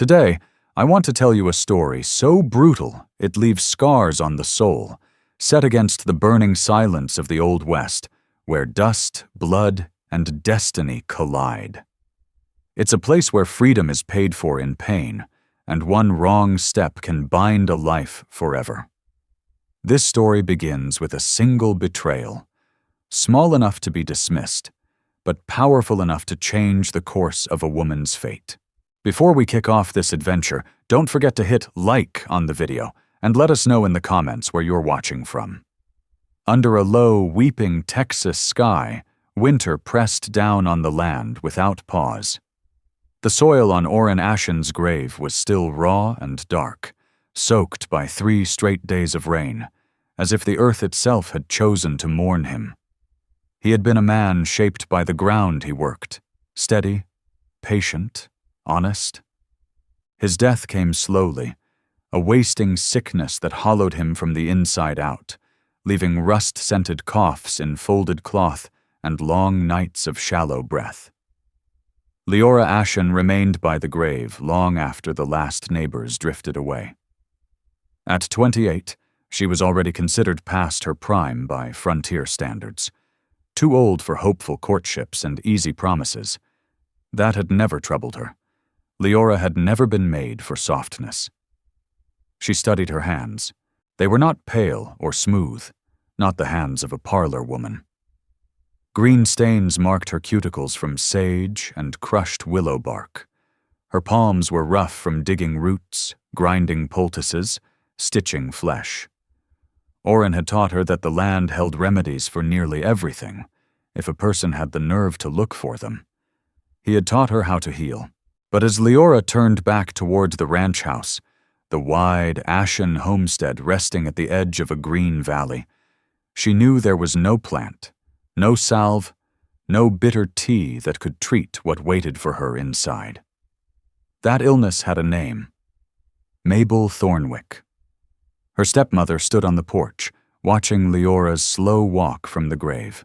Today, I want to tell you a story so brutal it leaves scars on the soul, set against the burning silence of the Old West, where dust, blood, and destiny collide. It's a place where freedom is paid for in pain, and one wrong step can bind a life forever. This story begins with a single betrayal, small enough to be dismissed, but powerful enough to change the course of a woman's fate. Before we kick off this adventure, don't forget to hit like on the video and let us know in the comments where you're watching from. Under a low, weeping Texas sky, winter pressed down on the land without pause. The soil on Orrin Ashen's grave was still raw and dark, soaked by 3 straight days of rain, as if the earth itself had chosen to mourn him. He had been a man shaped by the ground he worked, steady, patient, honest. His death came slowly, a wasting sickness that hollowed him from the inside out, leaving rust-scented coughs in folded cloth and long nights of shallow breath. Leora Ashen remained by the grave long after the last neighbors drifted away. At 28, she was already considered past her prime by frontier standards, too old for hopeful courtships and easy promises. That had never troubled her. Leora had never been made for softness. She studied her hands. They were not pale or smooth, not the hands of a parlor woman. Green stains marked her cuticles from sage and crushed willow bark. Her palms were rough from digging roots, grinding poultices, stitching flesh. Orrin had taught her that the land held remedies for nearly everything, if a person had the nerve to look for them. He had taught her how to heal. But as Leora turned back toward the ranch house, the wide, ashen homestead resting at the edge of a green valley, she knew there was no plant, no salve, no bitter tea that could treat what waited for her inside. That illness had a name: Mabel Thornwick. Her stepmother stood on the porch, watching Leora's slow walk from the grave.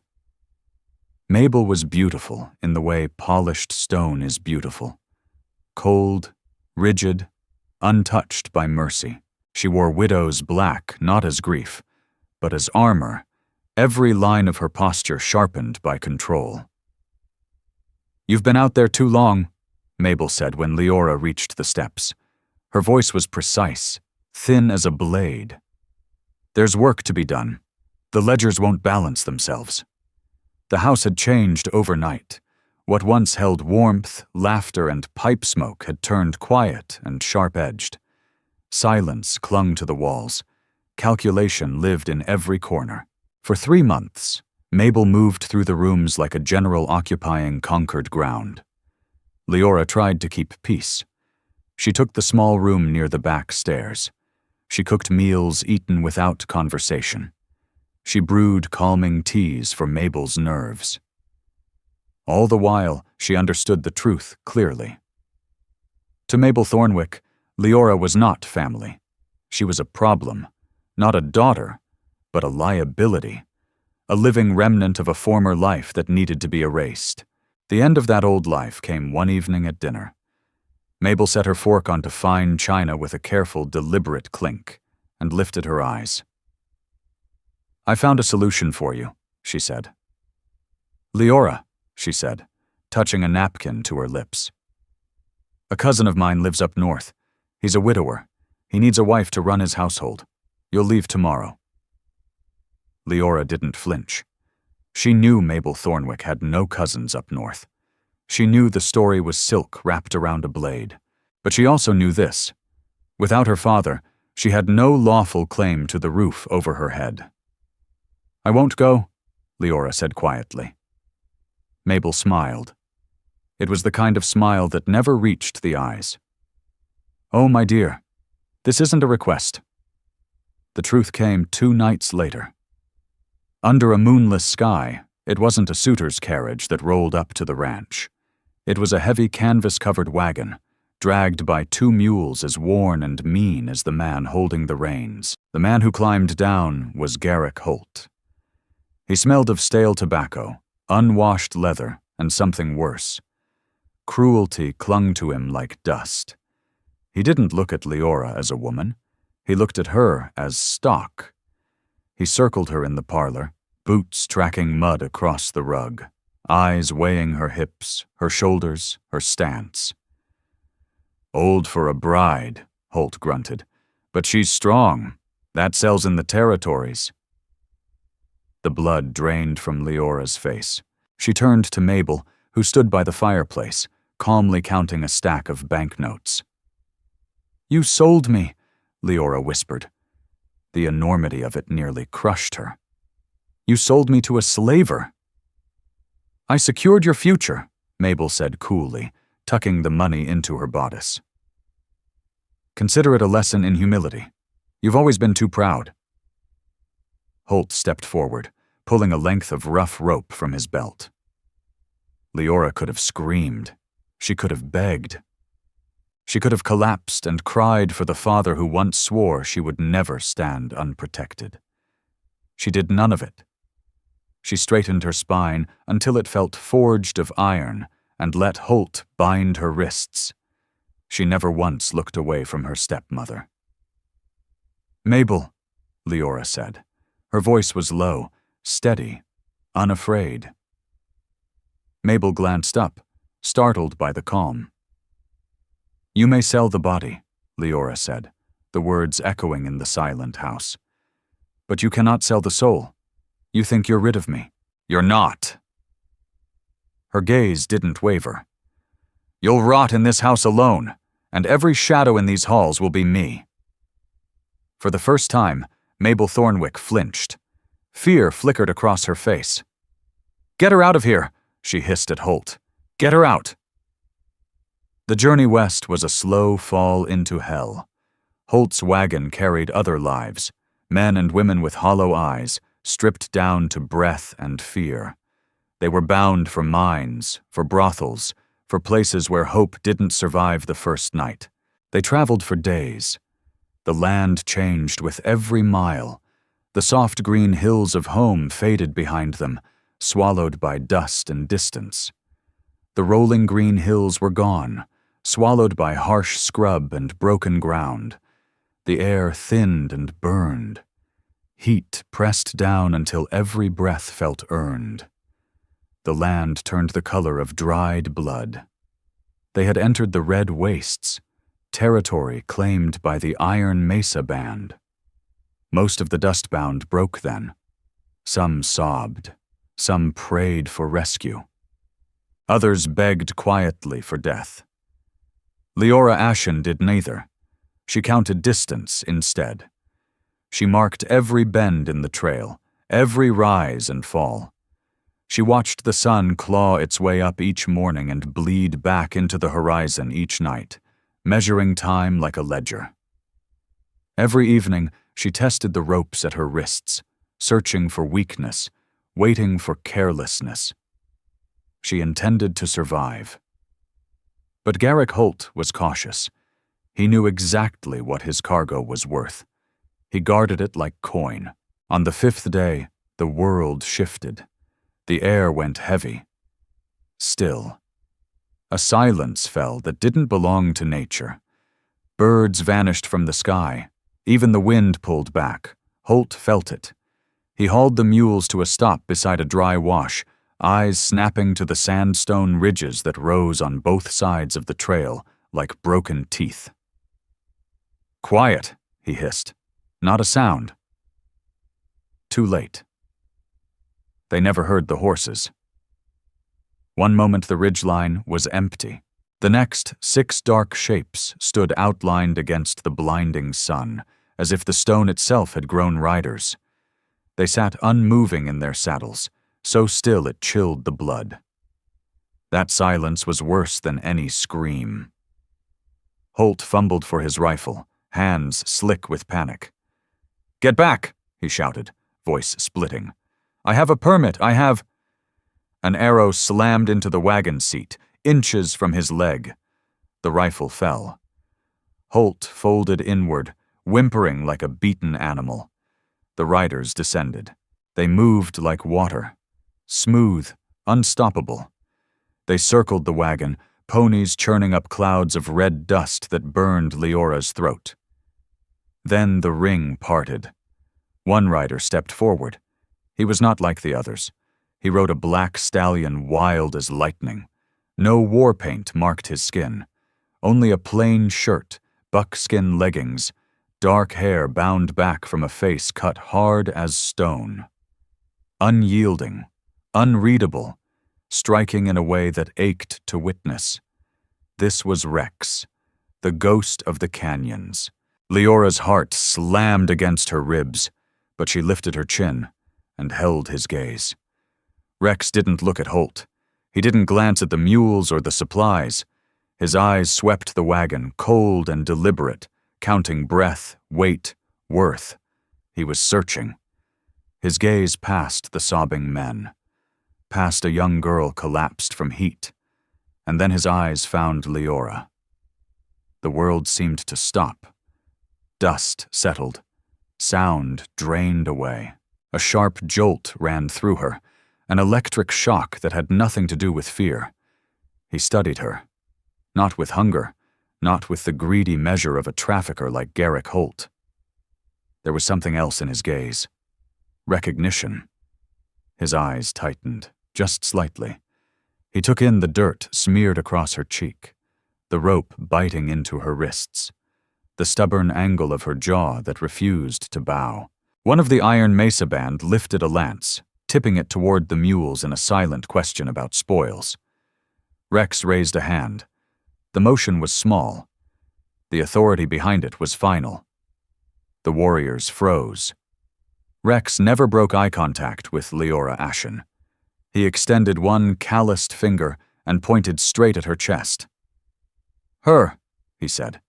Mabel was beautiful in the way polished stone is beautiful. Cold, rigid, untouched by mercy. She wore widow's black not as grief, but as armor, every line of her posture sharpened by control. "You've been out there too long," Mabel said when Leora reached the steps. Her voice was precise, thin as a blade. "There's work to be done. The ledgers won't balance themselves." The house had changed overnight. What once held warmth, laughter, and pipe smoke had turned quiet and sharp-edged. Silence clung to the walls. Calculation lived in every corner. For 3 months, Mabel moved through the rooms like a general occupying conquered ground. Leora tried to keep peace. She took the small room near the back stairs. She cooked meals eaten without conversation. She brewed calming teas for Mabel's nerves. All the while, she understood the truth clearly. To Mabel Thornwick, Leora was not family. She was a problem, not a daughter, but a liability, a living remnant of a former life that needed to be erased. The end of that old life came one evening at dinner. Mabel set her fork onto fine china with a careful, deliberate clink, and lifted her eyes. "I found a solution for you," she said. "Leora," she said, touching a napkin to her lips. "A cousin of mine lives up north. He's a widower. He needs a wife to run his household. You'll leave tomorrow." Leora didn't flinch. She knew Mabel Thornwick had no cousins up north. She knew the story was silk wrapped around a blade. But she also knew this: without her father, she had no lawful claim to the roof over her head. "I won't go," Leora said quietly. Mabel smiled. It was the kind of smile that never reached the eyes. "Oh, my dear, this isn't a request." The truth came 2 nights later. Under a moonless sky, it wasn't a suitor's carriage that rolled up to the ranch. It was a heavy canvas-covered wagon, dragged by 2 mules as worn and mean as the man holding the reins. The man who climbed down was Garrick Holt. He smelled of stale tobacco, unwashed leather, and something worse. Cruelty clung to him like dust. He didn't look at Leora as a woman. He looked at her as stock. He circled her in the parlor, boots tracking mud across the rug, eyes weighing her hips, her shoulders, her stance. "Old for a bride," Holt grunted. "But she's strong. That sells in the territories." The blood drained from Leora's face. She turned to Mabel, who stood by the fireplace, calmly counting a stack of banknotes. "You sold me," Leora whispered. The enormity of it nearly crushed her. "You sold me to a slaver." "I secured your future," Mabel said coolly, tucking the money into her bodice. "Consider it a lesson in humility. You've always been too proud." Holt stepped forward, pulling a length of rough rope from his belt. Leora could have screamed. She could have begged. She could have collapsed and cried for the father who once swore she would never stand unprotected. She did none of it. She straightened her spine until it felt forged of iron and let Holt bind her wrists. She never once looked away from her stepmother. "Mabel," Leora said. Her voice was low, steady, unafraid. Mabel glanced up, startled by the calm. "You may sell the body," Leora said, the words echoing in the silent house. "But you cannot sell the soul. You think you're rid of me. You're not." Her gaze didn't waver. "You'll rot in this house alone, and every shadow in these halls will be me." For the first time, Mabel Thornwick flinched. Fear flickered across her face. "Get her out of here," she hissed at Holt. "Get her out." The journey west was a slow fall into hell. Holt's wagon carried other lives, men and women with hollow eyes, stripped down to breath and fear. They were bound for mines, for brothels, for places where hope didn't survive the first night. They traveled for days. The land changed with every mile. The soft green hills of home faded behind them, swallowed by dust and distance. The rolling green hills were gone, swallowed by harsh scrub and broken ground. The air thinned and burned. Heat pressed down until every breath felt earned. The land turned the color of dried blood. They had entered the red wastes, territory claimed by the Iron Mesa Band. Most of the dustbound broke then. Some sobbed. Some prayed for rescue. Others begged quietly for death. Leora Ashen did neither. She counted distance instead. She marked every bend in the trail, every rise and fall. She watched the sun claw its way up each morning and bleed back into the horizon each night, measuring time like a ledger. Every evening, she tested the ropes at her wrists, searching for weakness, waiting for carelessness. She intended to survive. But Garrick Holt was cautious. He knew exactly what his cargo was worth. He guarded it like coin. On the fifth day, the world shifted. The air went heavy. Still. A silence fell that didn't belong to nature. Birds vanished from the sky. Even the wind pulled back. Holt felt it. He hauled the mules to a stop beside a dry wash, eyes snapping to the sandstone ridges that rose on both sides of the trail like broken teeth. "Quiet," he hissed. "Not a sound." Too late. They never heard the horses. One moment the ridgeline was empty. The next, 6 dark shapes stood outlined against the blinding sun, as if the stone itself had grown riders. They sat unmoving in their saddles, so still it chilled the blood. That silence was worse than any scream. Holt fumbled for his rifle, hands slick with panic. "Get back!" he shouted, voice splitting. "I have a permit, I have—" An arrow slammed into the wagon seat, inches from his leg. The rifle fell. Holt folded inward, whimpering like a beaten animal. The riders descended. They moved like water. Smooth, unstoppable. They circled the wagon, ponies churning up clouds of red dust that burned Leora's throat. Then the ring parted. One rider stepped forward. He was not like the others. He rode a black stallion wild as lightning. No war paint marked his skin. Only a plain shirt, buckskin leggings, dark hair bound back from a face cut hard as stone. Unyielding, unreadable, striking in a way that ached to witness. This was Rex, the ghost of the canyons. Leora's heart slammed against her ribs, but she lifted her chin and held his gaze. Rex didn't look at Holt. He didn't glance at the mules or the supplies. His eyes swept the wagon, cold and deliberate, counting breath, weight, worth. He was searching. His gaze passed the sobbing men, past a young girl collapsed from heat, and then his eyes found Leora. The world seemed to stop. Dust settled. Sound drained away. A sharp jolt ran through her, an electric shock that had nothing to do with fear. He studied her. Not with hunger, not with the greedy measure of a trafficker like Garrick Holt. There was something else in his gaze. Recognition. His eyes tightened, just slightly. He took in the dirt smeared across her cheek, the rope biting into her wrists, the stubborn angle of her jaw that refused to bow. One of the Iron Mesa band lifted a lance, tipping it toward the mules in a silent question about spoils. Rex raised a hand. The motion was small. The authority behind it was final. The warriors froze. Rex never broke eye contact with Leora Ashen. He extended one calloused finger and pointed straight at her chest. "Her," he said.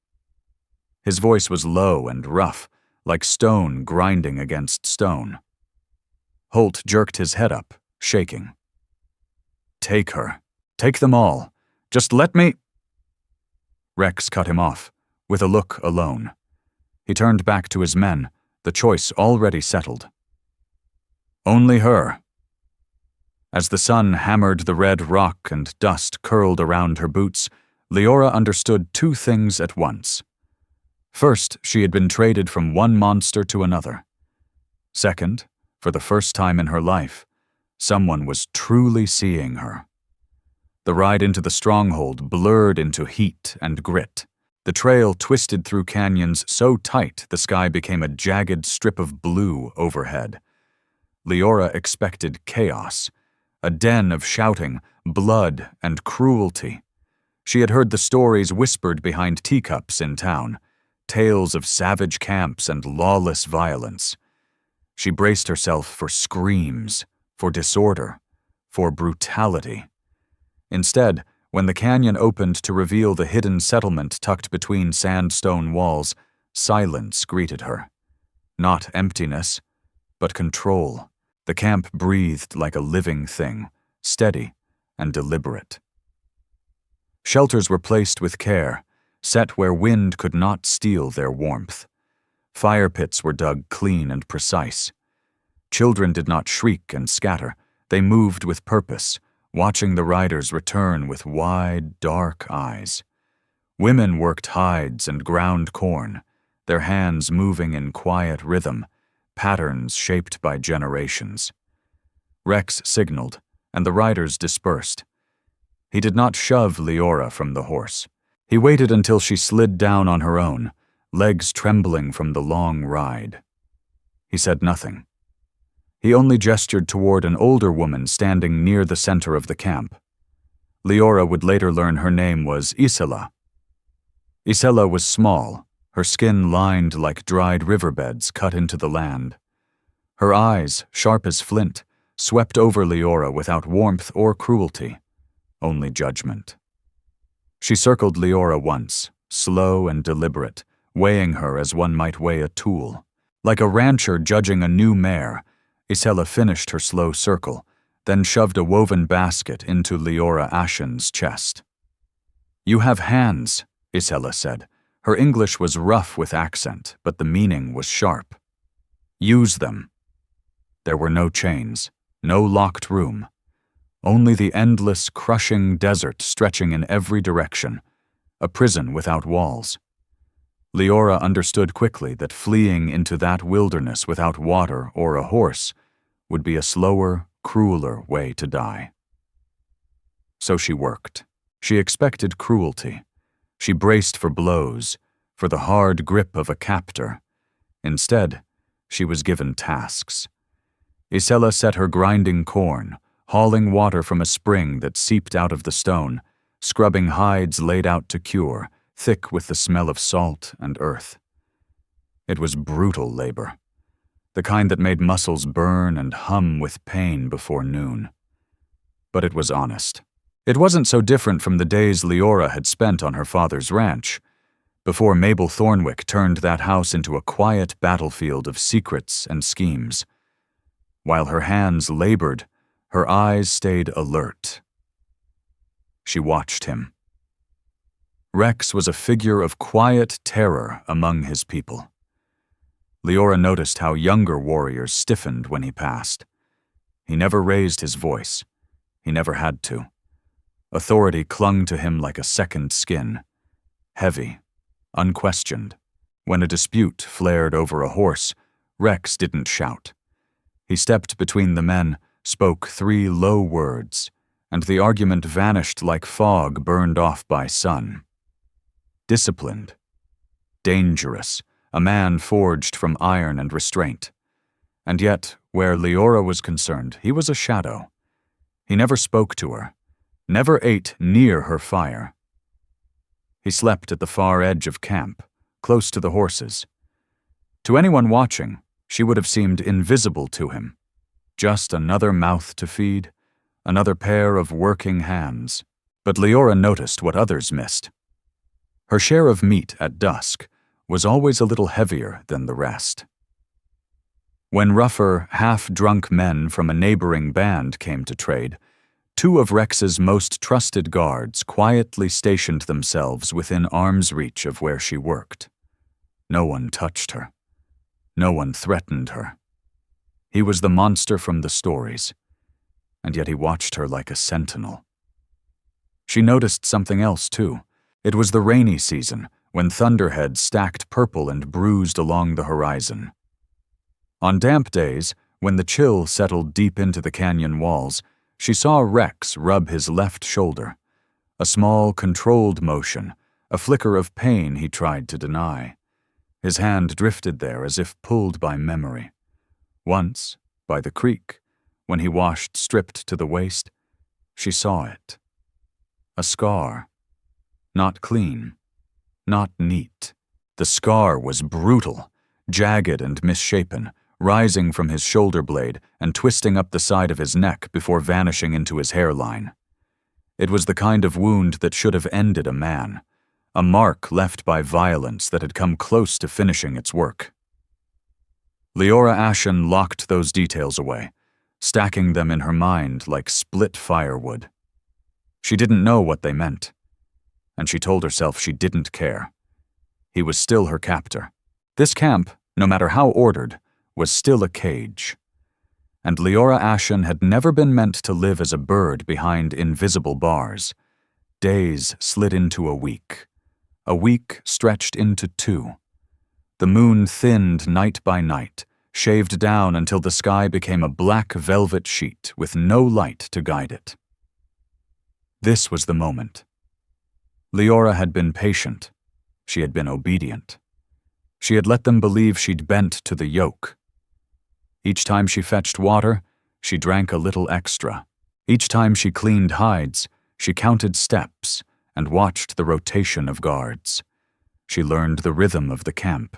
His voice was low and rough, like stone grinding against stone. Holt jerked his head up, shaking. "Take her. Take them all. Just let me—" Rex cut him off, with a look alone. He turned back to his men, the choice already settled. "Only her." As the sun hammered the red rock and dust curled around her boots, Leora understood two things at once. First, she had been traded from one monster to another. Second, for the first time in her life, someone was truly seeing her. The ride into the stronghold blurred into heat and grit. The trail twisted through canyons so tight the sky became a jagged strip of blue overhead. Leora expected chaos, a den of shouting, blood, and cruelty. She had heard the stories whispered behind teacups in town, tales of savage camps and lawless violence. She braced herself for screams, for disorder, for brutality. Instead, when the canyon opened to reveal the hidden settlement tucked between sandstone walls, silence greeted her. Not emptiness, but control. The camp breathed like a living thing, steady and deliberate. Shelters were placed with care, set where wind could not steal their warmth. Fire pits were dug clean and precise. Children did not shriek and scatter. They moved with purpose, watching the riders return with wide, dark eyes. Women worked hides and ground corn, their hands moving in quiet rhythm, patterns shaped by generations. Rex signaled, and the riders dispersed. He did not shove Leora from the horse. He waited until she slid down on her own, legs trembling from the long ride. He said nothing. He only gestured toward an older woman standing near the center of the camp. Leora would later learn her name was Isela. Isela was small, her skin lined like dried riverbeds cut into the land. Her eyes, sharp as flint, swept over Leora without warmth or cruelty, only judgment. She circled Leora once, slow and deliberate, weighing her as one might weigh a tool. Like a rancher judging a new mare, Isela finished her slow circle, then shoved a woven basket into Leora Ashen's chest. "You have hands," Isela said. Her English was rough with accent, but the meaning was sharp. "Use them." There were no chains, no locked room, only the endless, crushing desert stretching in every direction, a prison without walls. Leora understood quickly that fleeing into that wilderness without water or a horse would be a slower, crueler way to die. So she worked. She expected cruelty. She braced for blows, for the hard grip of a captor. Instead, she was given tasks. Isela set her grinding corn, hauling water from a spring that seeped out of the stone, scrubbing hides laid out to cure, thick with the smell of salt and earth. It was brutal labor, the kind that made muscles burn and hum with pain before noon. But it was honest. It wasn't so different from the days Leora had spent on her father's ranch, before Mabel Thornwick turned that house into a quiet battlefield of secrets and schemes. While her hands labored, her eyes stayed alert. She watched him. Rex was a figure of quiet terror among his people. Leora noticed how younger warriors stiffened when he passed. He never raised his voice. He never had to. Authority clung to him like a second skin, heavy, unquestioned. When a dispute flared over a horse, Rex didn't shout. He stepped between the men, spoke 3 low words, and the argument vanished like fog burned off by sun. Disciplined, dangerous, a man forged from iron and restraint. And yet, where Leora was concerned, he was a shadow. He never spoke to her, never ate near her fire. He slept at the far edge of camp, close to the horses. To anyone watching, she would have seemed invisible to him. Just another mouth to feed, another pair of working hands. But Leora noticed what others missed. Her share of meat at dusk was always a little heavier than the rest. When rougher, half-drunk men from a neighboring band came to trade, 2 of Rex's most trusted guards quietly stationed themselves within arm's reach of where she worked. No one touched her. No one threatened her. He was the monster from the stories, and yet he watched her like a sentinel. She noticed something else, too. It was the rainy season, when thunderheads stacked purple and bruised along the horizon. On damp days, when the chill settled deep into the canyon walls, she saw Rex rub his left shoulder. A small, controlled motion, a flicker of pain he tried to deny. His hand drifted there as if pulled by memory. Once, by the creek, when he washed stripped to the waist, she saw it. A scar. Not clean. Not neat. The scar was brutal, jagged and misshapen, rising from his shoulder blade and twisting up the side of his neck before vanishing into his hairline. It was the kind of wound that should have ended a man, a mark left by violence that had come close to finishing its work. Leora Ashen locked those details away, stacking them in her mind like split firewood. She didn't know what they meant, and she told herself she didn't care. He was still her captor. This camp, no matter how ordered, was still a cage. And Leora Ashen had never been meant to live as a bird behind invisible bars. Days slid into a week stretched into 2. The moon thinned night by night, shaved down until the sky became a black velvet sheet with no light to guide it. This was the moment. Leora had been patient. She had been obedient. She had let them believe she'd bent to the yoke. Each time she fetched water, she drank a little extra. Each time she cleaned hides, she counted steps and watched the rotation of guards. She learned the rhythm of the camp.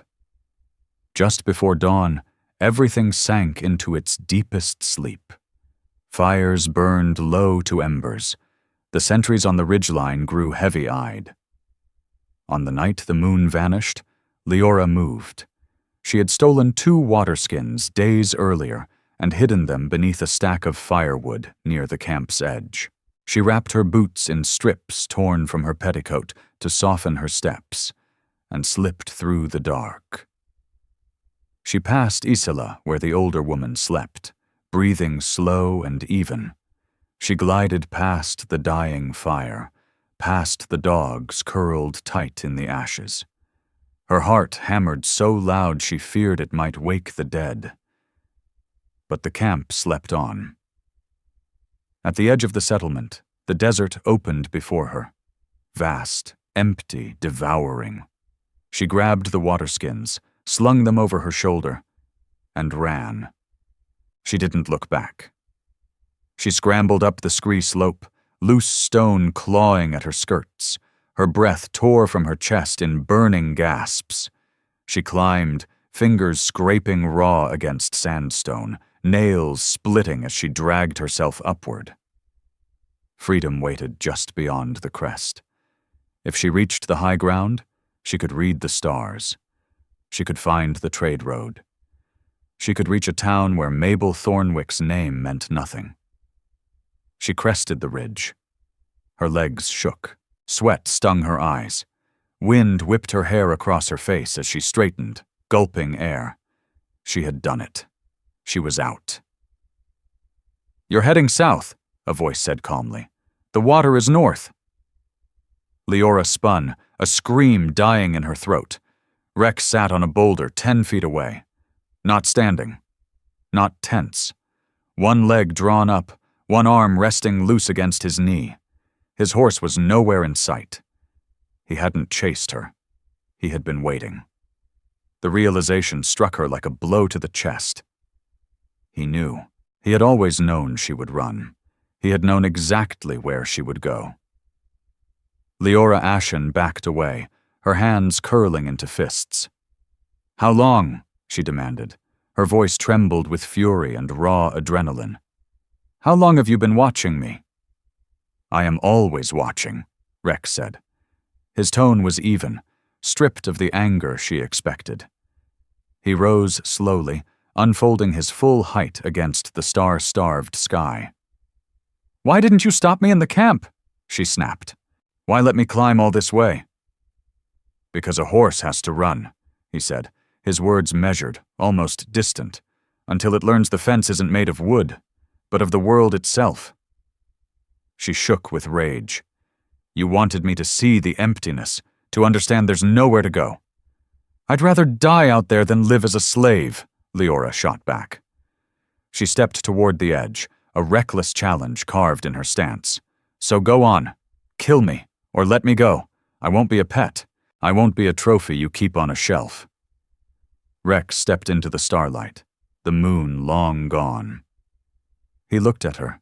Just before dawn, everything sank into its deepest sleep. Fires burned low to embers. The sentries on the ridgeline grew heavy-eyed. On the night the moon vanished, Leora moved. She had stolen 2 water skins days earlier and hidden them beneath a stack of firewood near the camp's edge. She wrapped her boots in strips torn from her petticoat to soften her steps and slipped through the dark. She passed Isela where the older woman slept, breathing slow and even. She glided past the dying fire, past the dogs curled tight in the ashes. Her heart hammered so loud she feared it might wake the dead. But the camp slept on. At the edge of the settlement, the desert opened before her. Vast, empty, devouring. She grabbed the waterskins, slung them over her shoulder, and ran. She didn't look back. She scrambled up the scree slope, loose stone clawing at her skirts. Her breath tore from her chest in burning gasps. She climbed, fingers scraping raw against sandstone, nails splitting as she dragged herself upward. Freedom waited just beyond the crest. If she reached the high ground, she could read the stars. She could find the trade road. She could reach a town where Mabel Thornwick's name meant nothing. She crested the ridge. Her legs shook. Sweat stung her eyes. Wind whipped her hair across her face as she straightened, gulping air. She had done it. She was out. "You're heading south," a voice said calmly. "The water is north." Leora spun, a scream dying in her throat. Rex sat on a boulder 10 feet away. Not standing. Not tense. One leg drawn up, one arm resting loose against his knee. His horse was nowhere in sight. He hadn't chased her. He had been waiting. The realization struck her like a blow to the chest. He knew. He had always known she would run. He had known exactly where she would go. Leora Ashen backed away, her hands curling into fists. "How long?" she demanded. Her voice trembled with fury and raw adrenaline. "How long have you been watching me?" "I am always watching," Rex said. His tone was even, stripped of the anger she expected. He rose slowly, unfolding his full height against the star-starved sky. "Why didn't you stop me in the camp?" she snapped. "Why let me climb all this way?" "Because a horse has to run," he said, his words measured, almost distant, "until it learns the fence isn't made of wood, but of the world itself." She shook with rage. "You wanted me to see the emptiness, to understand there's nowhere to go." "I'd rather die out there than live as a slave," Leora shot back. She stepped toward the edge, a reckless challenge carved in her stance. "So go on. Kill me, or let me go. I won't be a pet. I won't be a trophy you keep on a shelf." Rex stepped into the starlight, the moon long gone. He looked at her,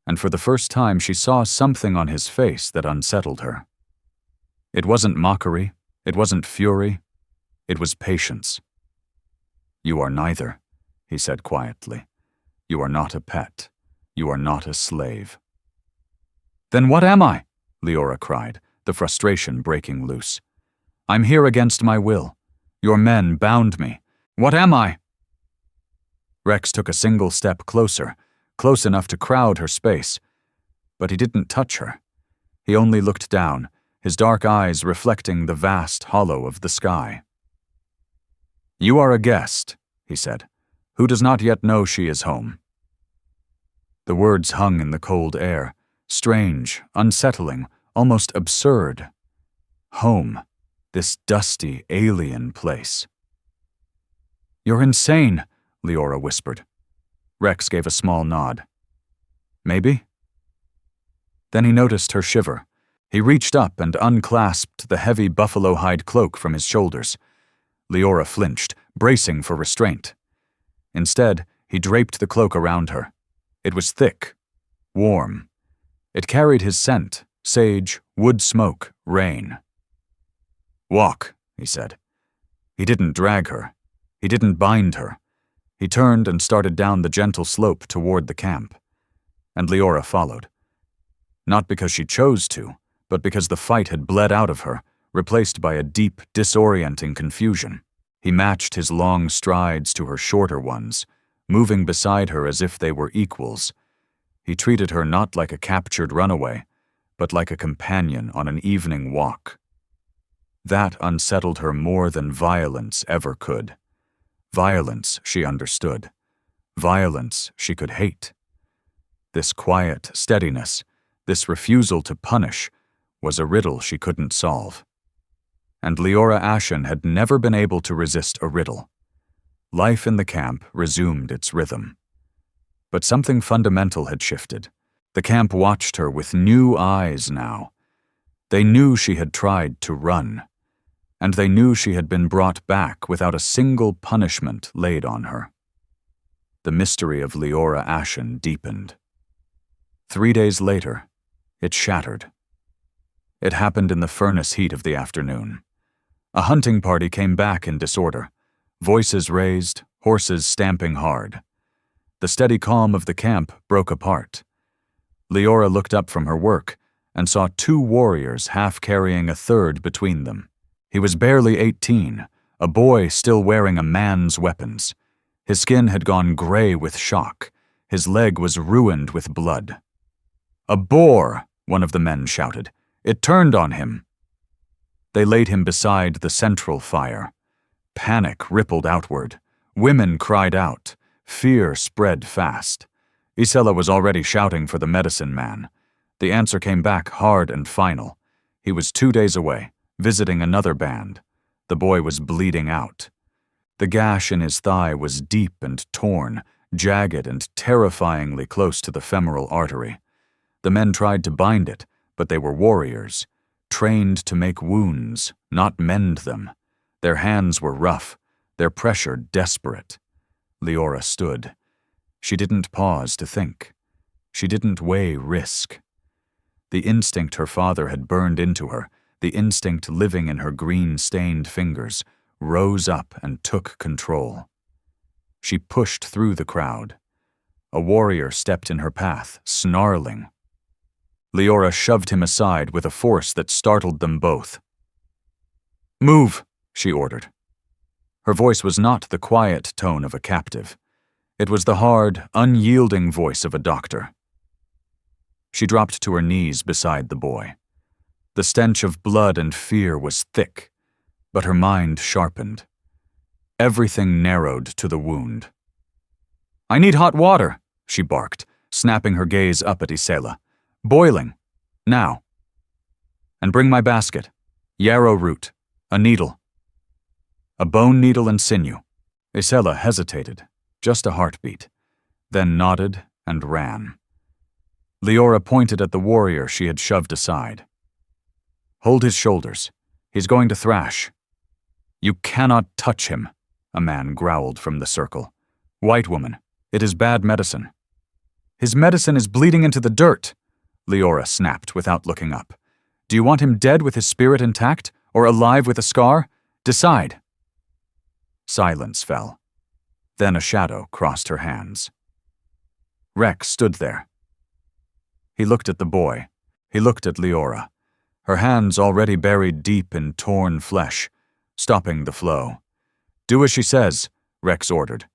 and for the first time she saw something on his face that unsettled her. It wasn't mockery, it wasn't fury, it was patience. "You are neither," he said quietly. "You are not a pet. You are not a slave." "Then what am I?" Leora cried, the frustration breaking loose. "I'm here against my will. Your men bound me. What am I?" Rex took a single step closer, close enough to crowd her space. But he didn't touch her. He only looked down, his dark eyes reflecting the vast hollow of the sky. "You are a guest," he said, "who does not yet know she is home." The words hung in the cold air, strange, unsettling, almost absurd. Home, this dusty, alien place. "You're insane," Leora whispered. Rex gave a small nod. "Maybe?" Then he noticed her shiver. He reached up and unclasped the heavy buffalo hide cloak from his shoulders. Leora flinched, bracing for restraint. Instead, he draped the cloak around her. It was thick, warm. It carried his scent, sage, wood smoke, rain. "Walk," he said. He didn't drag her. He didn't bind her. He turned and started down the gentle slope toward the camp. And Leora followed. Not because she chose to, but because the fight had bled out of her, replaced by a deep, disorienting confusion. He matched his long strides to her shorter ones, moving beside her as if they were equals. He treated her not like a captured runaway, but like a companion on an evening walk. That unsettled her more than violence ever could. Violence she understood. Violence she could hate. This quiet steadiness, this refusal to punish, was a riddle she couldn't solve. And Leora Ashen had never been able to resist a riddle. Life in the camp resumed its rhythm. But something fundamental had shifted. The camp watched her with new eyes now. They knew she had tried to run, and they knew she had been brought back without a single punishment laid on her. The mystery of Leora Ashen deepened. 3 days later, it shattered. It happened in the furnace heat of the afternoon. A hunting party came back in disorder, voices raised, horses stamping hard. The steady calm of the camp broke apart. Leora looked up from her work and saw 2 warriors half carrying a third between them. He was barely 18, a boy still wearing a man's weapons. His skin had gone gray with shock. His leg was ruined with blood. "A boar!" one of the men shouted. "It turned on him." They laid him beside the central fire. Panic rippled outward. Women cried out. Fear spread fast. Isela was already shouting for the medicine man. The answer came back hard and final. He was 2 days away, visiting another band. The boy was bleeding out. The gash in his thigh was deep and torn, jagged and terrifyingly close to the femoral artery. The men tried to bind it, but they were warriors, trained to make wounds, not mend them. Their hands were rough, their pressure desperate. Leora stood. She didn't pause to think. She didn't weigh risk. The instinct her father had burned into her, the instinct living in her green-stained fingers, rose up and took control. She pushed through the crowd. A warrior stepped in her path, snarling. Leora shoved him aside with a force that startled them both. "Move," she ordered. Her voice was not the quiet tone of a captive. It was the hard, unyielding voice of a doctor. She dropped to her knees beside the boy. The stench of blood and fear was thick, but her mind sharpened. Everything narrowed to the wound. "I need hot water," she barked, snapping her gaze up at Isela. "Boiling. Now. And bring my basket. Yarrow root. A needle. A bone needle and sinew." Isela hesitated, just a heartbeat, then nodded and ran. Leora pointed at the warrior she had shoved aside. "Hold his shoulders. He's going to thrash." "You cannot touch him," a man growled from the circle. "White woman, it is bad medicine." "His medicine is bleeding into the dirt," Leora snapped without looking up. "Do you want him dead with his spirit intact, or alive with a scar? Decide." Silence fell. Then a shadow crossed her hands. Rex stood there. He looked at the boy. He looked at Leora, her hands already buried deep in torn flesh, stopping the flow. "Do as she says," Rex ordered.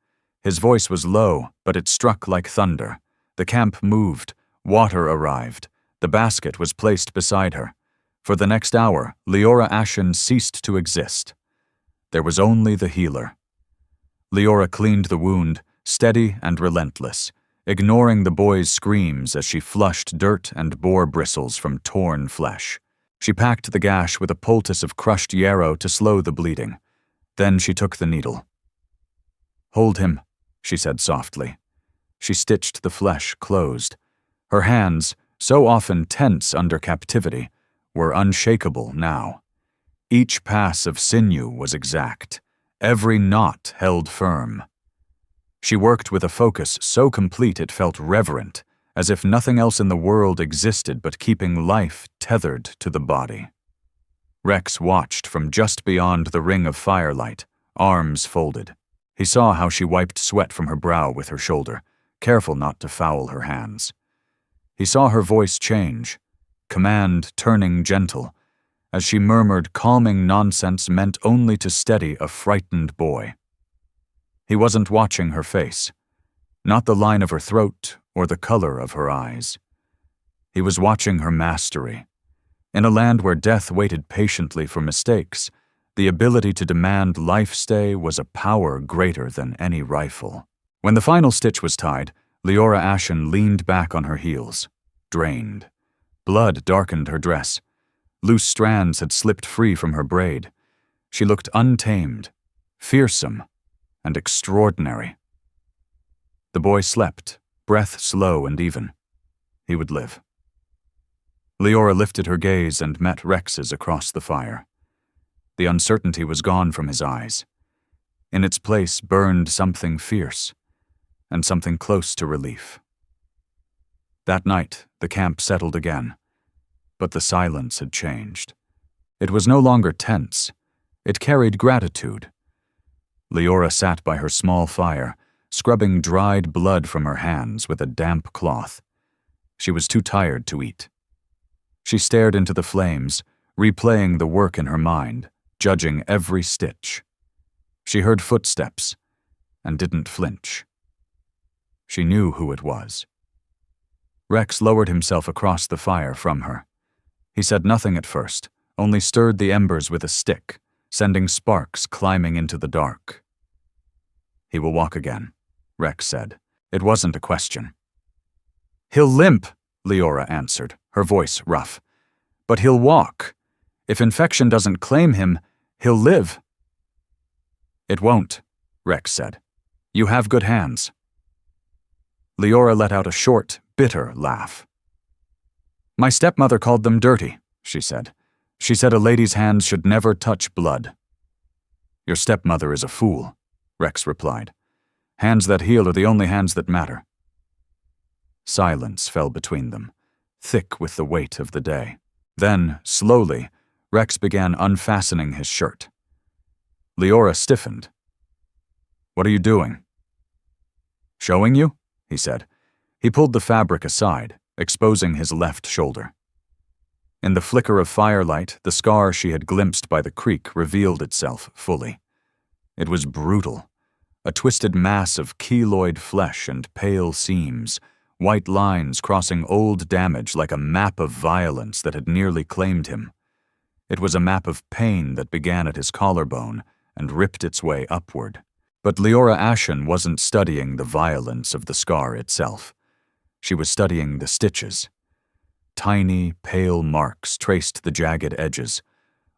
His voice was low, but it struck like thunder. The camp moved. Water arrived. The basket was placed beside her. For the next hour, Leora Ashen ceased to exist. There was only the healer. Leora cleaned the wound, steady and relentless, ignoring the boy's screams as she flushed dirt and boar bristles from torn flesh. She packed the gash with a poultice of crushed yarrow to slow the bleeding. Then she took the needle. "Hold him," she said softly. She stitched the flesh closed. Her hands, so often tense under captivity, were unshakable now. Each pass of sinew was exact. Every knot held firm. She worked with a focus so complete it felt reverent, as if nothing else in the world existed but keeping life tethered to the body. Rex watched from just beyond the ring of firelight, arms folded. He saw how she wiped sweat from her brow with her shoulder, careful not to foul her hands. He saw her voice change, command turning gentle, as she murmured calming nonsense meant only to steady a frightened boy. He wasn't watching her face, not the line of her throat or the color of her eyes. He was watching her mastery. In a land where death waited patiently for mistakes, the ability to demand life stay was a power greater than any rifle. When the final stitch was tied, Leora Ashen leaned back on her heels, drained. Blood darkened her dress. Loose strands had slipped free from her braid. She looked untamed, fearsome, and extraordinary. The boy slept, breath slow and even. He would live. Leora lifted her gaze and met Rex's across the fire. The uncertainty was gone from his eyes. In its place burned something fierce, and something close to relief. That night, the camp settled again, but the silence had changed. It was no longer tense. It carried gratitude. Leora sat by her small fire, scrubbing dried blood from her hands with a damp cloth. She was too tired to eat. She stared into the flames, replaying the work in her mind, judging every stitch. She heard footsteps and didn't flinch. She knew who it was. Rex lowered himself across the fire from her. He said nothing at first, only stirred the embers with a stick, sending sparks climbing into the dark. "He will walk again," Rex said. It wasn't a question. "He'll limp," Leora answered, her voice rough. "But he'll walk. If infection doesn't claim him, he'll live." "It won't," Rex said. "You have good hands." Leora let out a short, bitter laugh. "My stepmother called them dirty," she said. "She said a lady's hands should never touch blood." "Your stepmother is a fool," Rex replied. "Hands that heal are the only hands that matter." Silence fell between them, thick with the weight of the day. Then, slowly, Rex began unfastening his shirt. Leora stiffened. "What are you doing?" "Showing you?" he said. He pulled the fabric aside, exposing his left shoulder. In the flicker of firelight, the scar she had glimpsed by the creek revealed itself fully. It was brutal, a twisted mass of keloid flesh and pale seams, white lines crossing old damage like a map of violence that had nearly claimed him. It was a map of pain that began at his collarbone and ripped its way upward. But Leora Ashen wasn't studying the violence of the scar itself. She was studying the stitches. Tiny, pale marks traced the jagged edges,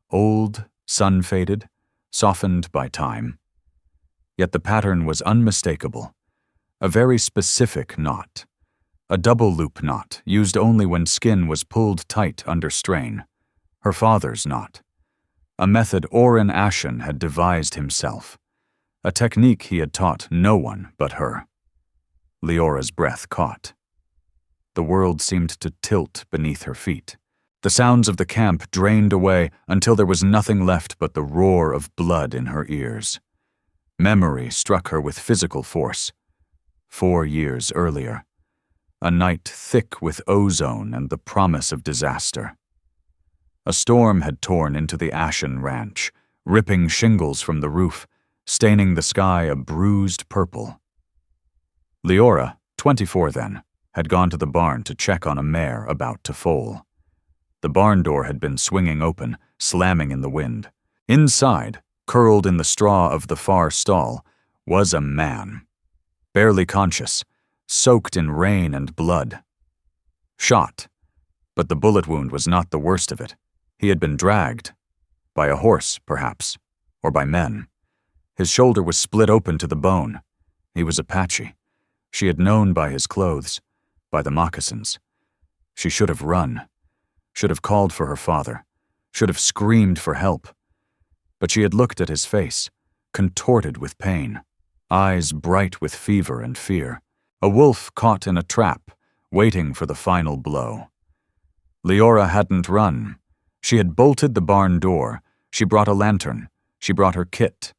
old, sun-faded, softened by time. Yet the pattern was unmistakable. A very specific knot. A double-loop knot used only when skin was pulled tight under strain. Her father's knot. A method Oren Ashen had devised himself. A technique he had taught no one but her. Leora's breath caught. The world seemed to tilt beneath her feet. The sounds of the camp drained away until there was nothing left but the roar of blood in her ears. Memory struck her with physical force. 4 years earlier. A night thick with ozone and the promise of disaster. A storm had torn into the Ashen ranch, ripping shingles from the roof, staining the sky a bruised purple. Leora, 24 then, had gone to the barn to check on a mare about to foal. The barn door had been swinging open, slamming in the wind. Inside, curled in the straw of the far stall, was a man. Barely conscious, soaked in rain and blood. Shot, but the bullet wound was not the worst of it. He had been dragged. By a horse, perhaps, or by men. His shoulder was split open to the bone. He was Apache. She had known by his clothes, by the moccasins. She should have run, should have called for her father, should have screamed for help. But she had looked at his face, contorted with pain, eyes bright with fever and fear. A wolf caught in a trap, waiting for the final blow. Leora hadn't run. She had bolted the barn door. She brought a lantern. She brought her kit.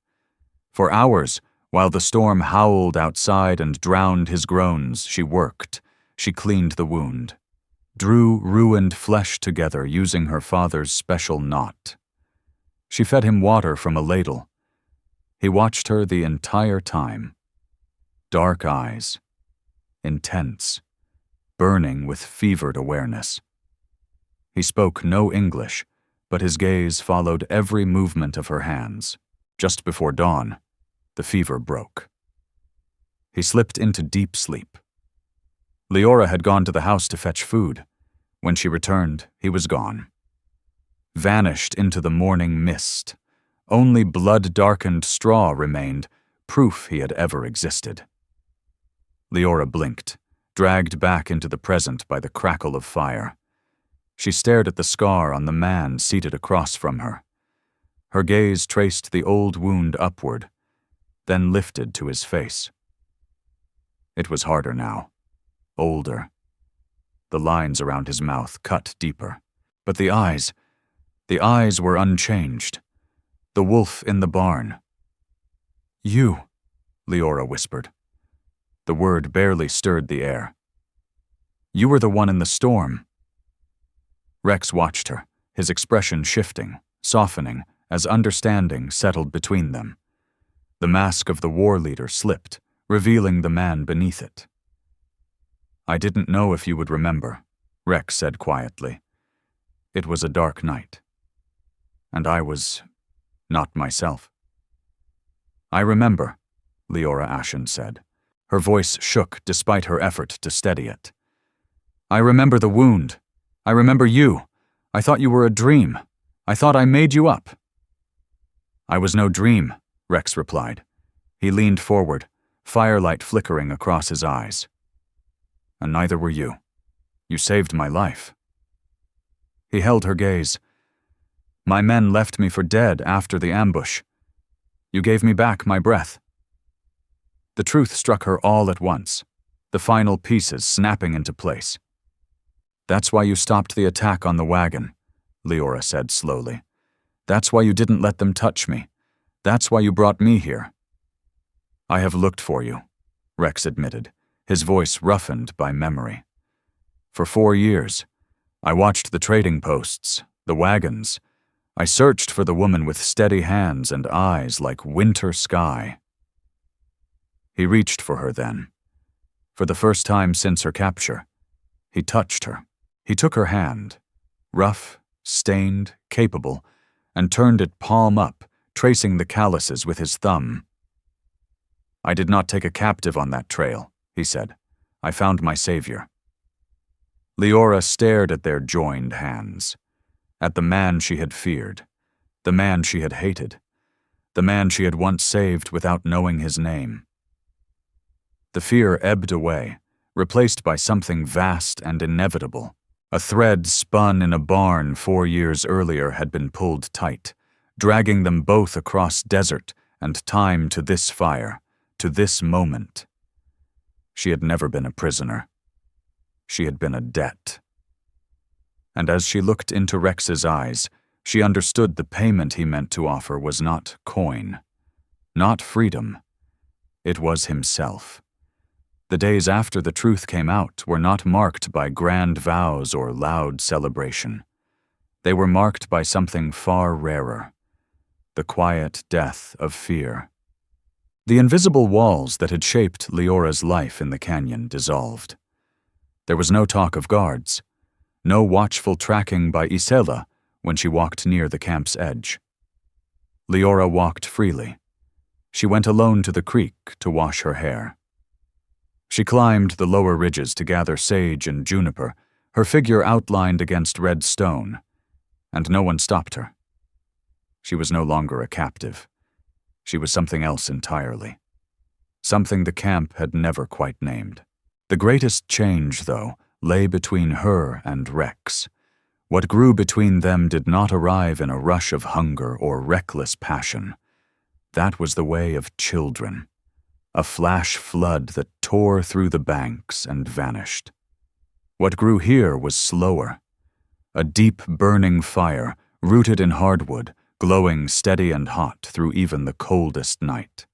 For hours, while the storm howled outside and drowned his groans, she worked. She cleaned the wound. Drew ruined flesh together using her father's special knot. She fed him water from a ladle. He watched her the entire time. Dark eyes. Intense. Burning with fevered awareness. He spoke no English, but his gaze followed every movement of her hands. Just before dawn, the fever broke. He slipped into deep sleep. Leora had gone to the house to fetch food. When she returned, he was gone. Vanished into the morning mist. Only blood-darkened straw remained, proof he had ever existed. Leora blinked, dragged back into the present by the crackle of fire. She stared at the scar on the man seated across from her. Her gaze traced the old wound upward, then lifted to his face. It was harder now, older. The lines around his mouth cut deeper. But the eyes were unchanged. The wolf in the barn. "You," Leora whispered. The word barely stirred the air. "You were the one in the storm." Rex watched her, his expression shifting, softening, as understanding settled between them. The mask of the war leader slipped, revealing the man beneath it. "I didn't know if you would remember," Rex said quietly. "It was a dark night. And I was not myself." "I remember," Leora Ashen said. Her voice shook despite her effort to steady it. "I remember the wound. I remember you. I thought you were a dream. I thought I made you up." "I was no dream," Rex replied. He leaned forward, firelight flickering across his eyes. "And neither were you. You saved my life." He held her gaze. "My men left me for dead after the ambush. You gave me back my breath." The truth struck her all at once, the final pieces snapping into place. "That's why you stopped the attack on the wagon," Leora said slowly. "That's why you didn't let them touch me. That's why you brought me here." "I have looked for you," Rex admitted, his voice roughened by memory. "For 4 years, I watched the trading posts, the wagons. I searched for the woman with steady hands and eyes like winter sky." He reached for her then. For the first time since her capture, he touched her. He took her hand, rough, stained, capable, and turned it palm up, tracing the calluses with his thumb. "I did not take a captive on that trail," he said. "I found my savior." Leora stared at their joined hands, at the man she had feared, the man she had hated, the man she had once saved without knowing his name. The fear ebbed away, replaced by something vast and inevitable. A thread spun in a barn 4 years earlier had been pulled tight, dragging them both across desert and time to this fire, to this moment. She had never been a prisoner. She had been a debt. And as she looked into Rex's eyes, she understood the payment he meant to offer was not coin, not freedom. It was himself. The days after the truth came out were not marked by grand vows or loud celebration. They were marked by something far rarer, the quiet death of fear. The invisible walls that had shaped Leora's life in the canyon dissolved. There was no talk of guards, no watchful tracking by Isela when she walked near the camp's edge. Leora walked freely. She went alone to the creek to wash her hair. She climbed the lower ridges to gather sage and juniper, her figure outlined against red stone, and no one stopped her. She was no longer a captive. She was something else entirely. Something the camp had never quite named. The greatest change, though, lay between her and Rex. What grew between them did not arrive in a rush of hunger or reckless passion. That was the way of children. A flash flood that tore through the banks and vanished. What grew here was slower. A deep burning fire, rooted in hardwood, glowing steady and hot through even the coldest night.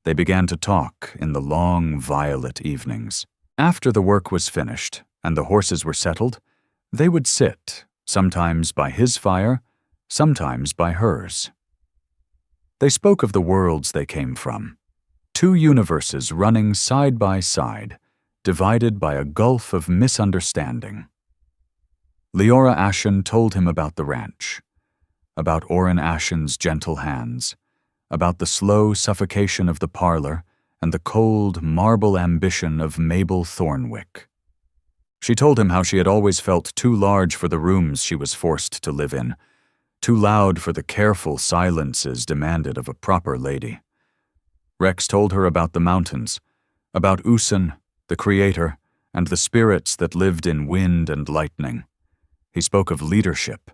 They began to talk in the long, violet evenings. After the work was finished and the horses were settled, they would sit, sometimes by his fire, sometimes by hers. They spoke of the worlds they came from. 2 universes running side by side, divided by a gulf of misunderstanding. Leora Ashen told him about the ranch, about Orin Ashen's gentle hands, about the slow suffocation of the parlor, and the cold, marble ambition of Mabel Thornwick. She told him how she had always felt too large for the rooms she was forced to live in, too loud for the careful silences demanded of a proper lady. Rex told her about the mountains, about Usen, the creator, and the spirits that lived in wind and lightning. He spoke of leadership,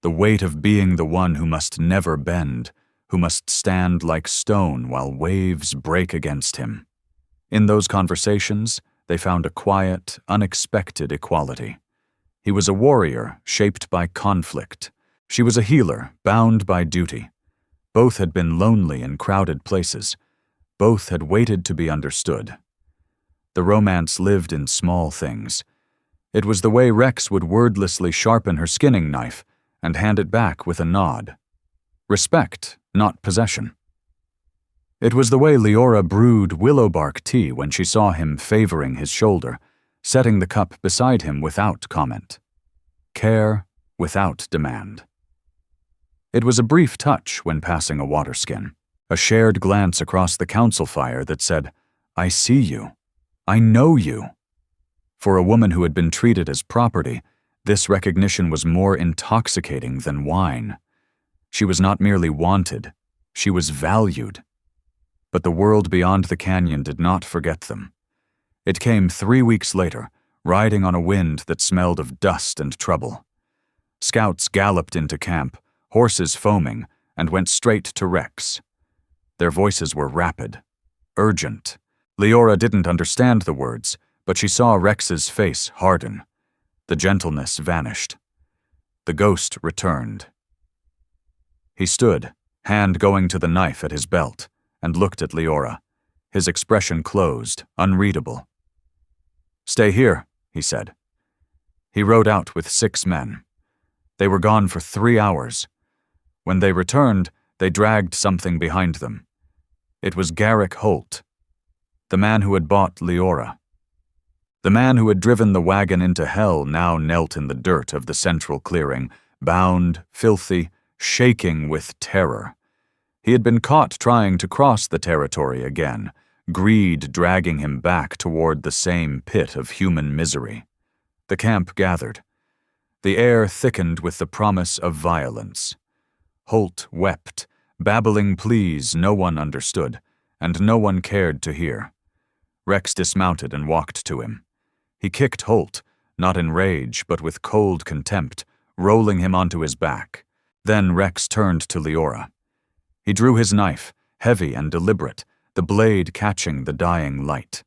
the weight of being the one who must never bend, who must stand like stone while waves break against him. In those conversations, they found a quiet, unexpected equality. He was a warrior shaped by conflict. She was a healer bound by duty. Both had been lonely in crowded places. Both had waited to be understood. The romance lived in small things. It was the way Rex would wordlessly sharpen her skinning knife and hand it back with a nod. Respect, not possession. It was the way Leora brewed willowbark tea when she saw him favoring his shoulder, setting the cup beside him without comment. Care without demand. It was a brief touch when passing a waterskin, a shared glance across the council fire that said, "I see you. I know you." For a woman who had been treated as property, this recognition was more intoxicating than wine. She was not merely wanted, she was valued. But the world beyond the canyon did not forget them. It came 3 weeks later, riding on a wind that smelled of dust and trouble. Scouts galloped into camp, horses foaming, and went straight to Rex. Their voices were rapid, urgent. Leora didn't understand the words, but she saw Rex's face harden. The gentleness vanished. The ghost returned. He stood, hand going to the knife at his belt, and looked at Leora, his expression closed, unreadable. "Stay here," he said. He rode out with 6 men. They were gone for 3 hours. When they returned, they dragged something behind them. It was Garrick Holt, the man who had bought Leora. The man who had driven the wagon into hell now knelt in the dirt of the central clearing, bound, filthy, shaking with terror. He had been caught trying to cross the territory again, greed dragging him back toward the same pit of human misery. The camp gathered. The air thickened with the promise of violence. Holt wept, babbling pleas no one understood, and no one cared to hear. Rex dismounted and walked to him. He kicked Holt, not in rage but with cold contempt, rolling him onto his back. Then Rex turned to Leora. He drew his knife, heavy and deliberate, the blade catching the dying light.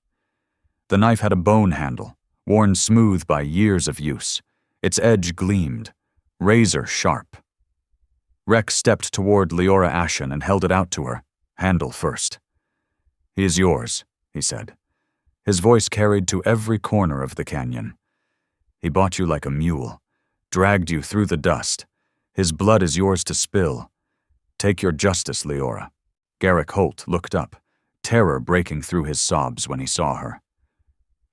The knife had a bone handle, worn smooth by years of use. Its edge gleamed, razor sharp. Rex stepped toward Leora Ashen and held it out to her, handle first. "He is yours," he said. His voice carried to every corner of the canyon. "He bought you like a mule, dragged you through the dust. His blood is yours to spill. Take your justice, Leora." Garrick Holt looked up, terror breaking through his sobs when he saw her.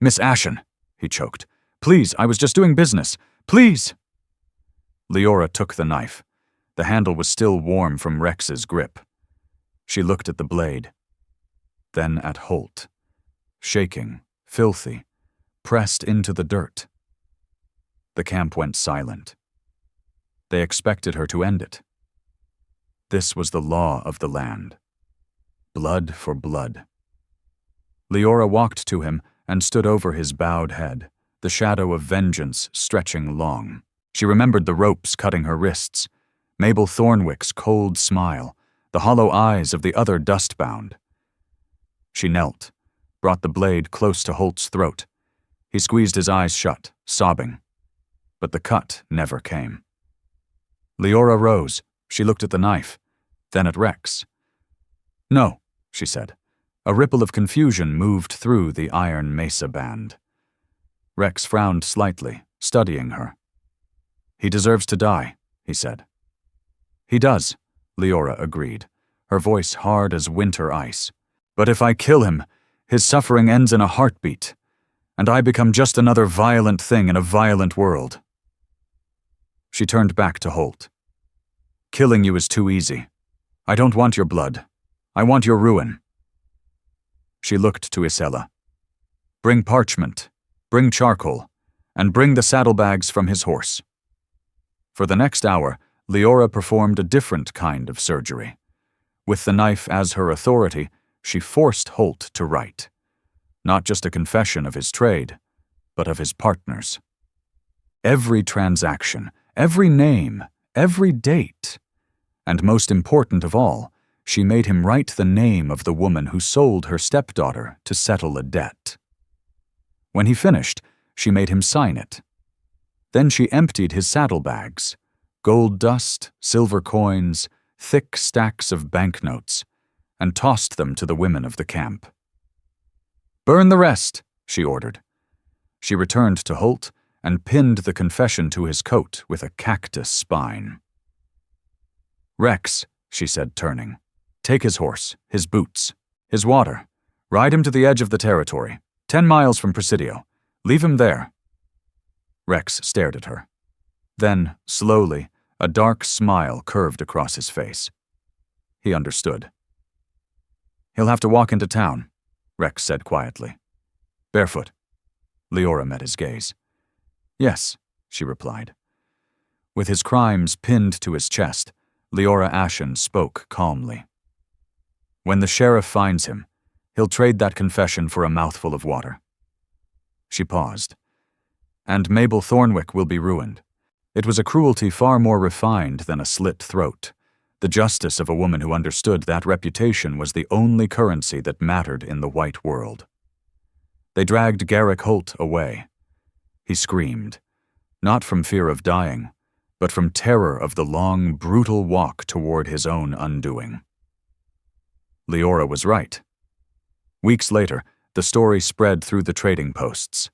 "Miss Ashen," he choked. "Please, I was just doing business. Please!" Leora took the knife. The handle was still warm from Rex's grip. She looked at the blade, then at Holt, shaking, filthy, pressed into the dirt. The camp went silent. They expected her to end it. This was the law of the land. Blood for blood. Leora walked to him and stood over his bowed head, the shadow of vengeance stretching long. She remembered the ropes cutting her wrists, Mabel Thornwick's cold smile, the hollow eyes of the other dust-bound. She knelt, brought the blade close to Holt's throat. He squeezed his eyes shut, sobbing. But the cut never came. Leora rose. She looked at the knife, then at Rex. "No," she said. A ripple of confusion moved through the iron mesa band. Rex frowned slightly, studying her. "He deserves to die," he said. "He does," Leora agreed, her voice hard as winter ice. "But if I kill him, his suffering ends in a heartbeat, and I become just another violent thing in a violent world." She turned back to Holt. "Killing you is too easy. I don't want your blood. I want your ruin." She looked to Isella. "Bring parchment, bring charcoal, and bring the saddlebags from his horse." For the next hour, Leora performed a different kind of surgery. With the knife as her authority, she forced Holt to write. Not just a confession of his trade, but of his partner's. Every transaction, every name, every date. And most important of all, she made him write the name of the woman who sold her stepdaughter to settle a debt. When he finished, she made him sign it. Then she emptied his saddlebags, gold dust, silver coins, thick stacks of banknotes, and tossed them to the women of the camp. "Burn the rest," she ordered. She returned to Holt and pinned the confession to his coat with a cactus spine. "Rex," she said, turning, "take his horse, his boots, his water. Ride him to the edge of the territory, 10 miles from Presidio. Leave him there." Rex stared at her. Then, slowly, a dark smile curved across his face. He understood. "He'll have to walk into town," Rex said quietly. "Barefoot." Leora met his gaze. "Yes," she replied. With his crimes pinned to his chest, Leora Ashen spoke calmly. "When the sheriff finds him, he'll trade that confession for a mouthful of water." She paused. "And Mabel Thornwick will be ruined. It was a cruelty far more refined than a slit throat. The justice of a woman who understood that reputation was the only currency that mattered in the white world." They dragged Garrick Holt away. He screamed, not from fear of dying, but from terror of the long, brutal walk toward his own undoing. Leora was right. Weeks later, the story spread through the trading posts.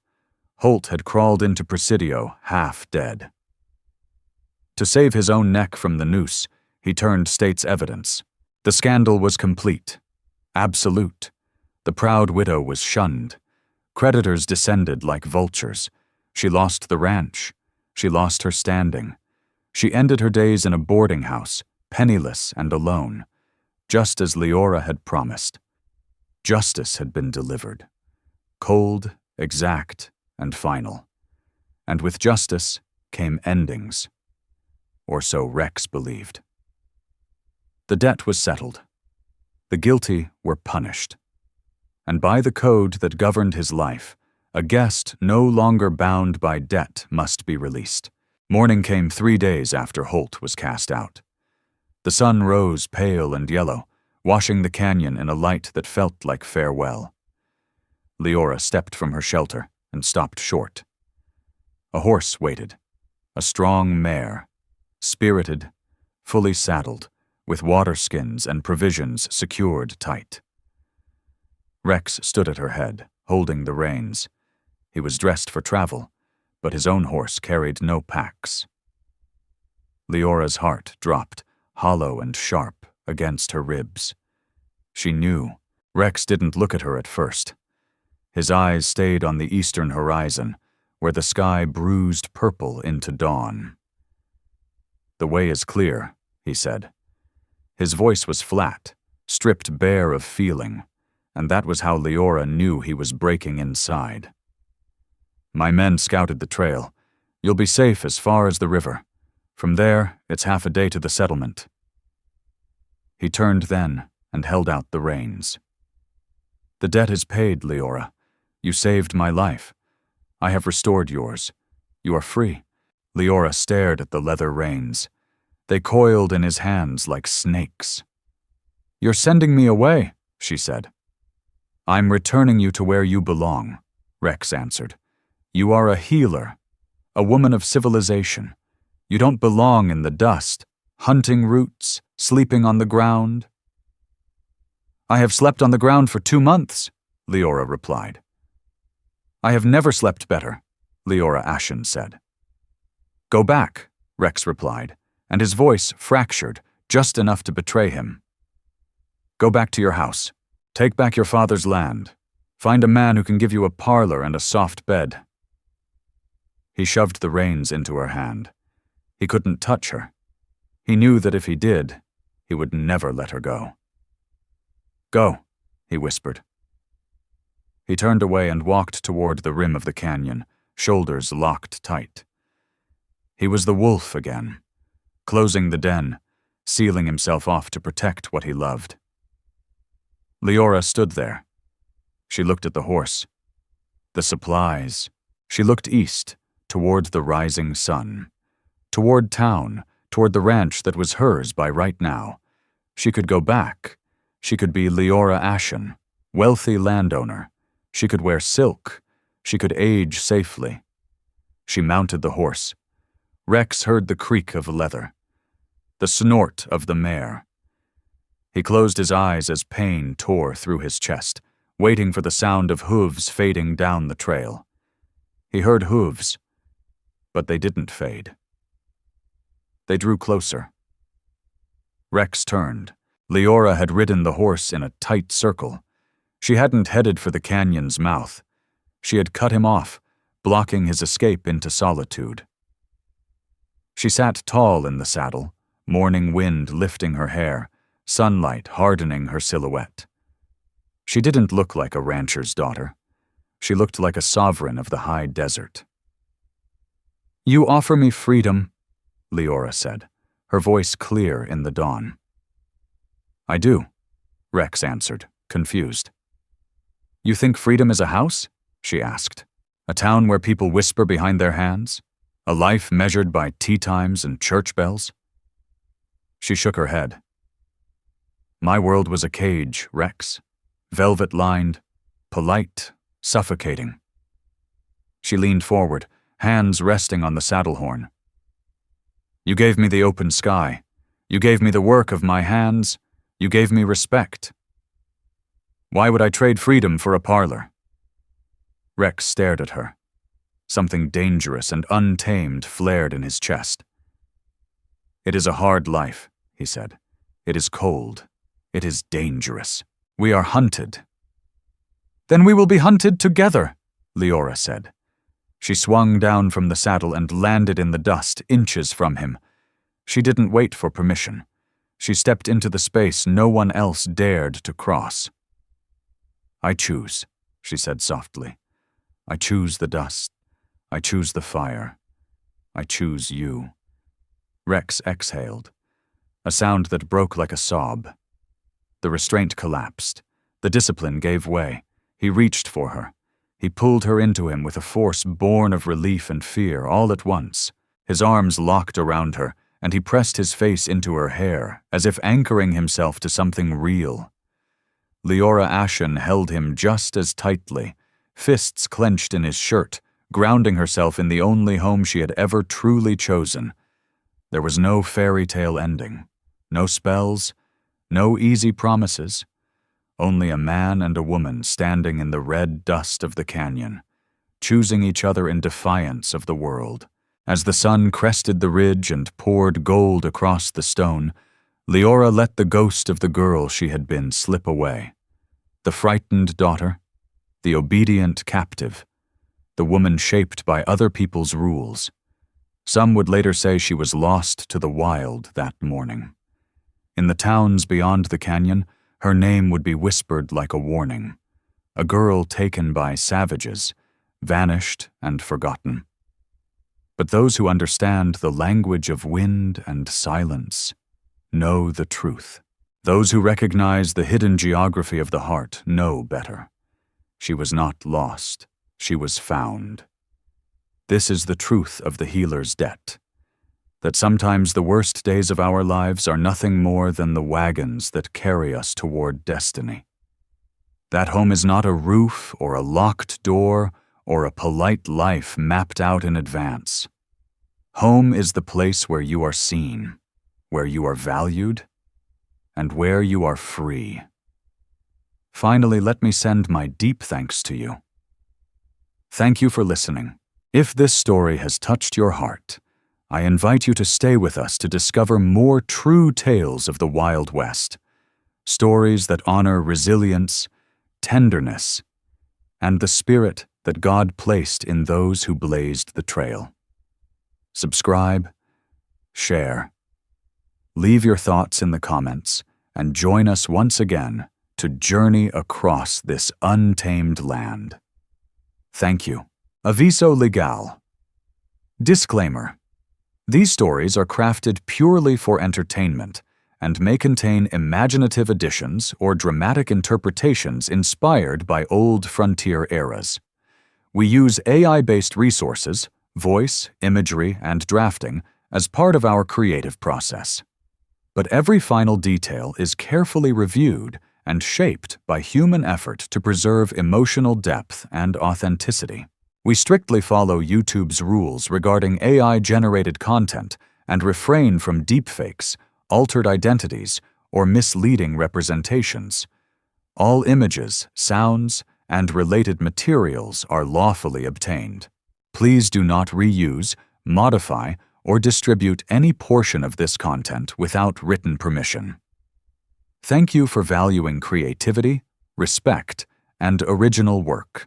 Holt had crawled into Presidio half dead. To save his own neck from the noose, he turned state's evidence. The scandal was complete, absolute. The proud widow was shunned. Creditors descended like vultures. She lost the ranch. She lost her standing. She ended her days in a boarding house, penniless and alone, just as Leora had promised. Justice had been delivered. Cold, exact, and final. And with justice came endings. Or so Rex believed. The debt was settled. The guilty were punished. And by the code that governed his life, a guest no longer bound by debt must be released. Morning came 3 days after Holt was cast out. The sun rose pale and yellow, washing the canyon in a light that felt like farewell. Leora stepped from her shelter and stopped short. A horse waited, a strong mare, spirited, fully saddled, with water skins and provisions secured tight. Rex stood at her head, holding the reins. He was dressed for travel, but his own horse carried no packs. Leora's heart dropped, hollow and sharp, against her ribs. She knew. Rex didn't look at her at first. His eyes stayed on the eastern horizon, where the sky bruised purple into dawn. "The way is clear," he said. His voice was flat, stripped bare of feeling, and that was how Leora knew he was breaking inside. "My men scouted the trail. You'll be safe as far as the river. From there, it's half a day to the settlement." He turned then and held out the reins. "The debt is paid, Leora. You saved my life. I have restored yours. You are free." Leora stared at the leather reins. They coiled in his hands like snakes. "You're sending me away," she said. "I'm returning you to where you belong," Rex answered. "You are a healer, a woman of civilization. You don't belong in the dust, hunting roots, sleeping on the ground." "I have slept on the ground for 2 months," Leora replied. "I have never slept better," Leora Ashen said. "Go back," Rex replied, and his voice fractured, just enough to betray him. "Go back to your house. Take back your father's land. Find a man who can give you a parlor and a soft bed." He shoved the reins into her hand. He couldn't touch her. He knew that if he did, he would never let her go. "Go," he whispered. He turned away and walked toward the rim of the canyon, shoulders locked tight. He was the wolf again, closing the den, sealing himself off to protect what he loved. Leora stood there. She looked at the horse. The supplies. She looked east, toward the rising sun. Toward town, toward the ranch that was hers by right now. She could go back. She could be Leora Ashen, wealthy landowner. She could wear silk. She could age safely. She mounted the horse. Rex heard the creak of leather, the snort of the mare. He closed his eyes as pain tore through his chest, waiting for the sound of hooves fading down the trail. He heard hooves, but they didn't fade. They drew closer. Rex turned. Leora had ridden the horse in a tight circle. She hadn't headed for the canyon's mouth. She had cut him off, blocking his escape into solitude. She sat tall in the saddle, morning wind lifting her hair, sunlight hardening her silhouette. She didn't look like a rancher's daughter. She looked like a sovereign of the high desert. "You offer me freedom," Leora said, her voice clear in the dawn. "I do," Rex answered, confused. "You think freedom is a house?" she asked. "A town where people whisper behind their hands? A life measured by tea times and church bells?" She shook her head. "My world was a cage, Rex. Velvet-lined, polite, suffocating." She leaned forward, hands resting on the saddle horn. "You gave me the open sky. You gave me the work of my hands. You gave me respect. Why would I trade freedom for a parlor?" Rex stared at her. Something dangerous and untamed flared in his chest. "It is a hard life," he said. "It is cold. It is dangerous. We are hunted." "Then we will be hunted together," Leora said. She swung down from the saddle and landed in the dust, inches from him. She didn't wait for permission. She stepped into the space no one else dared to cross. "I choose," she said softly. "I choose the dust. I choose the fire. I choose you." Rex exhaled, a sound that broke like a sob. The restraint collapsed. The discipline gave way. He reached for her. He pulled her into him with a force born of relief and fear all at once. His arms locked around her, and he pressed his face into her hair, as if anchoring himself to something real. Leora Ashen held him just as tightly, fists clenched in his shirt, grounding herself in the only home she had ever truly chosen. There was no fairy tale ending, no spells, no easy promises, only a man and a woman standing in the red dust of the canyon, choosing each other in defiance of the world. As the sun crested the ridge and poured gold across the stone, Leora let the ghost of the girl she had been slip away. The frightened daughter, the obedient captive, the woman shaped by other people's rules. Some would later say she was lost to the wild that morning. In the towns beyond the canyon, her name would be whispered like a warning. A girl taken by savages, vanished and forgotten. But those who understand the language of wind and silence know the truth. Those who recognize the hidden geography of the heart know better. She was not lost. She was found. This is the truth of the healer's debt, that sometimes the worst days of our lives are nothing more than the wagons that carry us toward destiny. That home is not a roof or a locked door or a polite life mapped out in advance. Home is the place where you are seen, where you are valued, and where you are free. Finally, let me send my deep thanks to you. Thank you for listening. If this story has touched your heart, I invite you to stay with us to discover more true tales of the Wild West, stories that honor resilience, tenderness, and the spirit that God placed in those who blazed the trail. Subscribe, share, leave your thoughts in the comments, and join us once again to journey across this untamed land. Thank you. Aviso legal. Disclaimer. These stories are crafted purely for entertainment and may contain imaginative additions or dramatic interpretations inspired by old frontier eras. We use AI-based resources, voice, imagery, and drafting as part of our creative process. But every final detail is carefully reviewed and shaped by human effort to preserve emotional depth and authenticity. We strictly follow YouTube's rules regarding AI-generated content and refrain from deepfakes, altered identities, or misleading representations. All images, sounds, and related materials are lawfully obtained. Please do not reuse, modify, or distribute any portion of this content without written permission. Thank you for valuing creativity, respect, and original work.